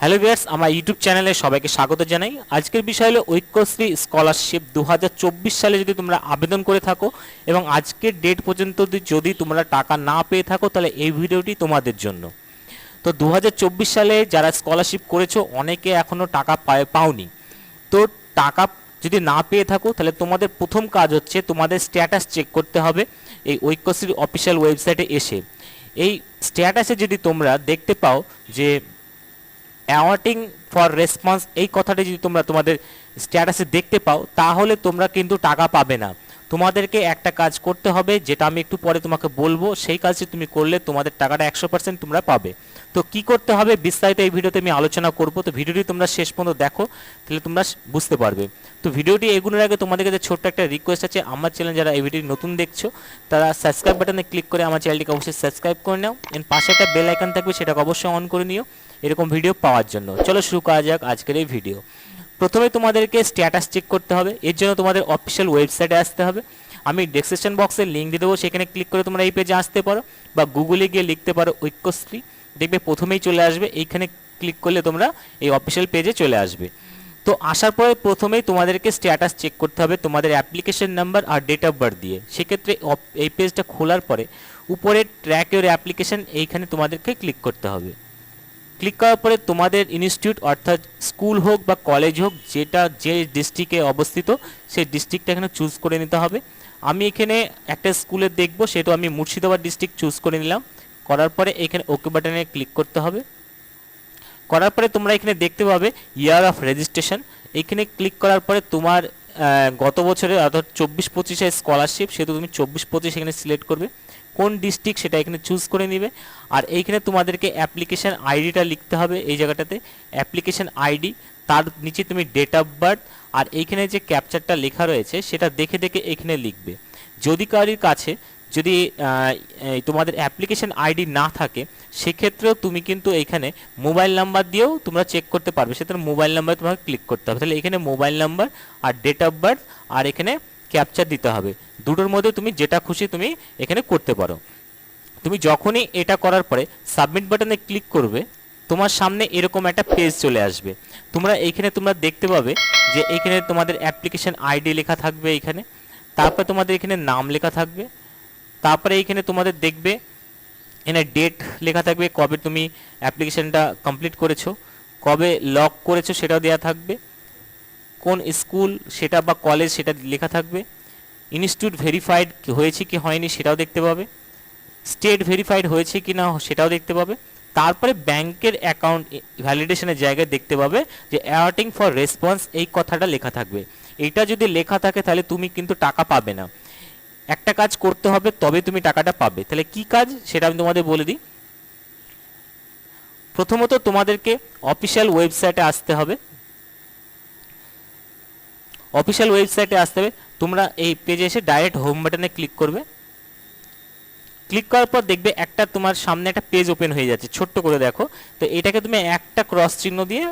Hello viewers, আমার YouTube চ্যানেলে সবাইকে স্বাগত জানাই। আজকের বিষয় হলো ঐক্যশ্রী স্কলারশিপ 2024 সালে যদি তোমরা আবেদন করে থাকো এবং আজকের ডেট পর্যন্ত যদি তোমরা টাকা না পেয়ে থাকো, তাহলে এই ভিডিওটি তোমাদের জন্য। তো 2024 সালে যারা স্কলারশিপ করেছো অনেকে এখনও টাকা পাওনি। তো টাকা যদি না পেয়ে থাকো, তাহলে তোমাদের প্রথম কাজ হচ্ছে তোমাদের স্ট্যাটাস চেক করতে হবে এই ঐক্যশ্রী অফিসিয়াল ওয়েবসাইটে এসে। এই স্ট্যাটাসে যদি তোমরা দেখতে পাও যে অ্যাওয়ার্টিং ফর রেসপন্স, এই কথাটা যদি তোমরা তোমাদের স্ট্যাটাসে দেখতে পাও, তাহলে তোমরা কিন্তু টাকা পাবে না। তোমাদেরকে একটা কাজ করতে হবে, যেটা আমি একটু পরে তোমাকে বলবো। সেই কাজটি তুমি করলে তোমাদের টাকাটা 100% তোমরা পাবে। তো কি করতে হবে বিস্তারিত এই ভিডিওতে আমি আলোচনা করব। তো ভিডিওটি তোমরা শেষ পর্যন্ত দেখো, তাহলে তোমরা বুঝতে পারবে। তো ভিডিওটি এগোনোর আগে তোমাদের কাছে ছোট্ট একটা রিকোয়েস্ট আছে, আমার চ্যানেল যারা এই ভিডিওটি নতুন দেখছো তারা সাবস্ক্রাইব বাটনে ক্লিক করে আমার চ্যানেলটিকে অবশ্যই সাবস্ক্রাইব করে নাও। এর পাশে একটা বেল আইকন থাকবে, সেটাকে অবশ্যই অন করে নিও এরকম ভিডিও পাওয়ার জন্য। চলো শুরু করা যাক আজকের এই ভিডিও। প্রথমে তোমাদেরকে স্ট্যাটাস চেক করতে হবে। এর জন্য তোমাদের অফিসিয়াল ওয়েবসাইটে আসতে হবে। আমি ডেসক্রিপশন বক্সে লিঙ্ক দিয়ে দেবো, সেখানে ক্লিক করে তোমরা এই পেজে আসতে পারো, বা গুগলে গিয়ে লিখতে পারো ঐক্যশ্রী, দেখবে প্রথমেই চলে আসবে। এইখানে ক্লিক করলে তোমরা এই অফিসিয়াল পেজে চলে আসবে। তো আসার পরে প্রথমেই তোমাদেরকে স্ট্যাটাস চেক করতে হবে তোমাদের অ্যাপ্লিকেশন নাম্বার আর ডেট অফ বার্থ দিয়ে। সেক্ষেত্রে এই পেজটা খোলার পরে উপরে ট্র্যাক ইউর অ্যাপ্লিকেশন, এইখানে তোমাদেরকে ক্লিক করতে হবে। ক্লিক করার পরে তোমাদের ইনস্টিটিউট অর্থাৎ স্কুল হোক বা কলেজ হোক, যেটা যে ডিস্ট্রিক্টে অবস্থিত সেই ডিস্ট্রিক্টটা এখানে চুজ করে নিতে হবে। আমি এখানে একটা স্কুলে দেখব, সেটা আমি মুর্শিদাবাদ ডিস্ট্রিক্ট চুজ করে নিলাম। করার পরে এখানে ওকে বাটনে ক্লিক করতে হবে। করার পরে তোমরা এখানে দেখতে পাবে ইয়ার অফ রেজিস্ট্রেশন। এখানে ক্লিক করার পরে তোমার গত বছরে অর্থাৎ 24-25 স্কলারশিপ, সেহেতু তুমি 24-25 এখানে সিলেক্ট করবে। কোন ডিস্ট্রিক্ট সেটা এখানে চুজ করে নিবে। আর এইখানে তোমাদেরকে অ্যাপ্লিকেশন আইডিটা লিখতে হবে এই জায়গাটাতে, অ্যাপ্লিকেশন আইডি। তার নিচে তুমি ডেট অফ বার্থ আর এইখানে যে ক্যাপচারটা লেখা রয়েছে সেটা দেখে দেখে এখানে লিখবে। যদি কারোর কাছে যদি তোমাদের অ্যাপ্লিকেশন আইডি না থাকে, সেক্ষেত্রেও তুমি কিন্তু এখানে মোবাইল নাম্বার দিয়েও তোমরা চেক করতে পারবে। সেক্ষেত্রে মোবাইল নাম্বার তোমাকে ক্লিক করতে হবে। তাহলে এখানে মোবাইল নাম্বার আর ডেট অফ বার্থ আর এখানে ক্যাপচার দিতে হবে। দুটোর মধ্যে তুমি যেটা খুশি তুমি এখানে করতে পারো। তুমি যখনই এটা করার পরে সাবমিট বাটনে ক্লিক করবে, তোমার সামনে এরকম একটা পেজ চলে আসবে। তোমরা তোমরা দেখতে পাবে যে এখানে তোমাদের অ্যাপ্লিকেশন আইডি লেখা থাকবে এইখানে, তারপরে তোমাদের এখানে নাম লেখা থাকবে, তারপরে এইখানে তোমাদের দেখবে এখানে ডেট লেখা থাকবে, কবে তুমি অ্যাপ্লিকেশনটা কমপ্লিট করেছো, কবে লক করেছো সেটাও দেওয়া থাকবে, কোন স্কুল সেটা বা কলেজ সেটা লেখা থাকবে, ইনস্টিটিউট ভেরিফাইড হয়েছে কি হয়নি সেটাও দেখতে পাবে, স্টেট ভেরিফাইড হয়েছে কি না সেটাও দেখতে পাবে। তারপরে ব্যাংকের অ্যাকাউন্ট ভ্যালিডেশনের জায়গায় দেখতে পাবে যে অ্যাওয়ার্টিং ফর রেসপন্স, এই কথাটা লেখা থাকবে। এইটা যদি লেখা থাকে তাহলে তুমি কিন্তু টাকা পাবে না। একটা কাজ করতে হবে তবে তুমি টাকাটা পাবে। তাহলে কি কাজ সেটা আমি তোমাদের বলে দিই। প্রথমত তোমাদেরকে অফিসিয়াল ওয়েবসাইটে আসতে হবে। অফিসিয়াল ওয়েবসাইটে আসতে হবে, তোমরা এই পেজে এসে ডাইরেক্ট হোম বাটনে ক্লিক করবে। ক্লিক করার পর দেখবে একটা তোমার সামনে একটা পেজ ওপেন হয়ে যাচ্ছে, ছোট্ট করে দেখো। তো এটাকে তুমি একটা ক্রস চিহ্ন দিয়ে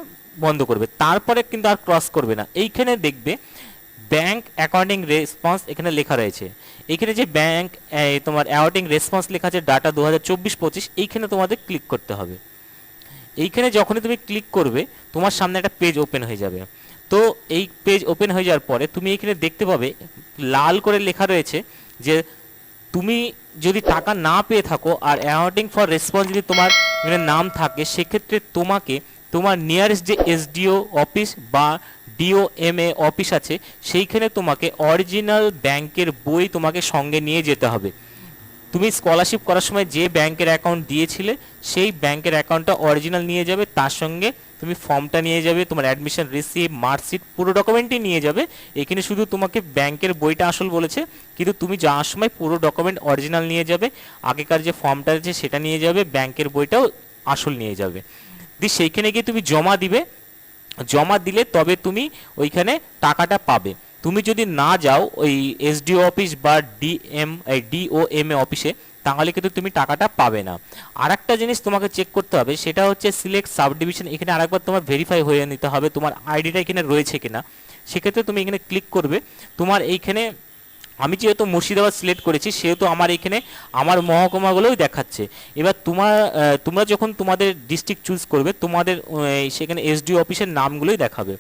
বন্ধ করবে, তারপরে কিন্তু আর ক্রস করবে না। এইখানে দেখবে ব্যাংক অ্যাকাউন্টিং রেসপন্স এখানে লেখা রয়েছে। এখানে যে ব্যাংক তোমার অ্যাকাউন্টিং রেসপন্স লেখা আছে ডাটা 2024-25, এইখানে তোমাদের ক্লিক করতে হবে। এইখানে যখনই তুমি ক্লিক করবে তোমার সামনে একটা পেজ ওপেন হয়ে যাবে। তো এই পেজ ওপেন হয়ে যাওয়ার পরে তুমি এখানে দেখতে পাবে লাল করে লেখা রয়েছে যে তুমি যদি টাকা না পেয়ে থাকো আর অ্যাওয়ার্ডিং ফর রেসপন্স যদি তোমার নাম থাকে, সেক্ষেত্রে তোমাকে তোমার নিয়ারেস্ট যে এসডিও অফিস বা ডিওএমএ অফিস আছে সেইখানে তোমাকে অরিজিনাল ব্যাংকের বই তোমাকে সঙ্গে নিয়ে যেতে হবে। তুমি স্কলারশিপ করার সময় যে ব্যাংকের অ্যাকাউন্ট দিয়েছিলে সেই ব্যাংকের অ্যাকাউন্টটা অরিজিনাল নিয়ে যাবে, তার সঙ্গে তুমি ফর্মটা নিয়ে যাবে, তোমার অ্যাডমিশন রিসিপ্ট, মার্কশিট, পুরো ডকুমেন্টই নিয়ে যাবে। এখানে শুধু তোমাকে ব্যাংকের বইটা আসল বলেছে, কিন্তু তুমি যাওয়ার সময় পুরো ডকুমেন্ট অরিজিনাল নিয়ে যাবে। আগেকার যে ফর্মটা আছে সেটা নিয়ে যাবে, ব্যাংকের বইটাও আসল নিয়ে যাবে। দিয়ে সেইখানে গিয়ে তুমি জমা দিবে। জমা দিলে তবে তুমি ওইখানে টাকাটা পাবে। তুমি যদি না যাও ওই এসডিও অফিস বা ডিওএমএ অফিসে, তাহলে কিন্তু তুমি টাকাটা পাবে না। আর একটা জিনিস তোমাকে চেক করতে হবে, সেটা হচ্ছে সিলেক্ট সাব ডিভিশন। এখানে আরেকবার তোমার ভেরিফাই হয়ে নিতে হবে তোমার আইডিটা এখানে রয়েছে কিনা। সেক্ষেত্রে তুমি এখানে ক্লিক করবে। তোমার এইখানে আমি যেহেতু মুর্শিদাবাদ সিলেক্ট করেছি সেহেতু আমার এখানে আমার মহকুমাগুলোই দেখাচ্ছে। এবার তোমরা যখন তোমাদের ডিস্ট্রিক্ট চুজ করবে তোমাদের সেখানে এসডিও অফিসের নামগুলোই দেখাবে।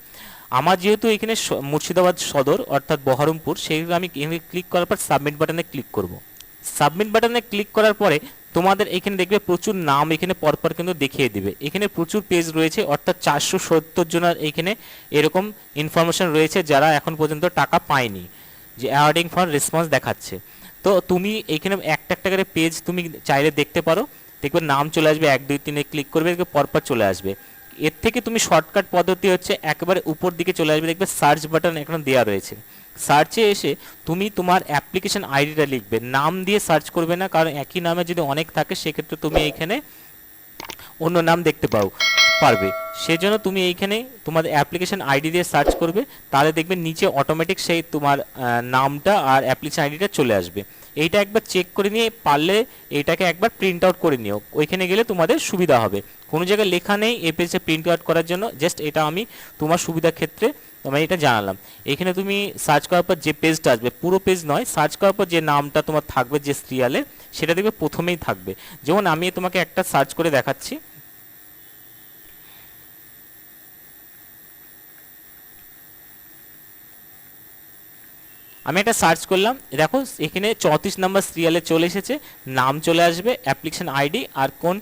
আমার যেহেতু এখানে মুর্শিদাবাদ সদর অর্থাৎ বহরমপুর, সেগুলো আমি এখানে ক্লিক করার পর সাবমিট বাটনে ক্লিক করব। সাবমিট বাটনে ক্লিক করার পরে তোমাদের এখানে দেখবে প্রচুর নাম এখানে পরপর কিন্তু দেখিয়ে দিবে। এখানে প্রচুর পেজ রয়েছে, অর্থাৎ 470 জনের এখানে এরকম ইনফরমেশন রয়েছে যারা এখন পর্যন্ত টাকা পায়নি, যে অ্যাওয়ার্ডিং ফর রেসপন্স দেখাচ্ছে। তো তুমি এখানে একটা একটা করে পেজ তুমি চাইলে দেখতে পারো, দেখবে নাম চলে আসবে, 1 2 3 ক্লিক করবে, দেখবে পরপর চলে আসবে। এর থেকে তুমি শর্টকাট পদ্ধতি হচ্ছে একেবারে উপর দিকে চলে আসবে, দেখবে সার্চ বাটন এখন দেওয়া রয়েছে। সার্চে এসে তুমি তোমার অ্যাপ্লিকেশন আইডিটা লিখবে, নাম দিয়ে সার্চ করবে না, কারণ একই নামে যদি অনেক থাকে সেক্ষেত্রে তুমি এইখানে অন্য নাম দেখতে পারবে। সেজন্য তুমি এইখানে তোমাদের অ্যাপ্লিকেশন আইডি দিয়ে সার্চ করবে, তাহলে দেখবে নিচে অটোমেটিক সেই তোমার নামটা আর অ্যাপ্লিকেশন আইডিটা চলে আসবে। এইটা একবার চেক করে নিয়ে পারলে এইটাকে একবার প্রিন্ট আউট করে নিও, ওইখানে গেলে তোমাদের সুবিধা হবে। কোনো জায়গায় লেখা নেই এই পেজে প্রিন্ট আউট করার জন্য, জাস্ট এটা আমি তোমার সুবিধার ক্ষেত্রে আমি এটা জানালাম। এখানে তুমি সার্চ করার পর যে পেজটা আসবে, পুরো পেজ নয়, সার্চ করার পর যে নামটা তোমার থাকবে যে সিরিয়ালে, সেটা দেখবে প্রথমেই থাকবে। যেমন আমি তোমাকে একটা সার্চ করে দেখাচ্ছি। আমি একটা সার্চ করলাম, দেখো এখানে 34 নম্বর সিরিয়ালে চলে এসেছে, নাম চলে আসবে, অ্যাপ্লিকেশন আইডি আর কোন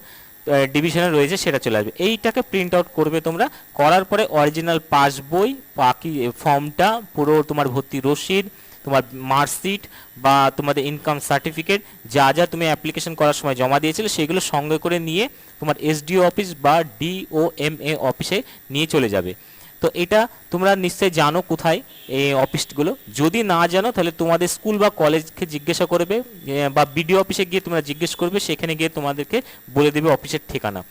ডিভিশনে রয়েছে সেটা চলে আসবে। এইটাকে প্রিন্ট আউট করবে তোমরা, করার পরে অরিজিনাল পাসবই, বাকি ফর্মটা, পুরো তোমার ভর্তি রসিদ, তোমার মার্কশিট বা তোমাদের ইনকাম সার্টিফিকেট, যা যা তুমি অ্যাপ্লিকেশন করার সময় জমা দিয়েছিলে সেগুলো সঙ্গে করে নিয়ে তোমার এসডিও অফিস বা ডিওএমএ অফিসে নিয়ে চলে যাবে। তো এটা তোমরা নিশ্চয়ই জানো কোথায় এই অফিসগুলো, যদি না জানো তাহলে তোমাদের স্কুল বা কলেজকে জিজ্ঞাসা করবে, বা বিডিও অফিসে গিয়ে তোমরা জিজ্ঞেস করবে, সেখানে গিয়ে তোমাদেরকে বলে দেবে অফিসের ঠিকানা।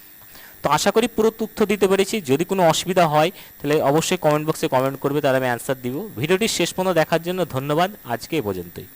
তো আশা করি পুরো তথ্য দিতে পেরেছি। যদি কোনো অসুবিধা হয় তাহলে অবশ্যই কমেন্ট বক্সে কমেন্ট করবে, তাহলে আমি অ্যান্সার দিব। ভিডিওটি শেষ পর্যন্ত দেখার জন্য ধন্যবাদ, আজকে এ পর্যন্তই।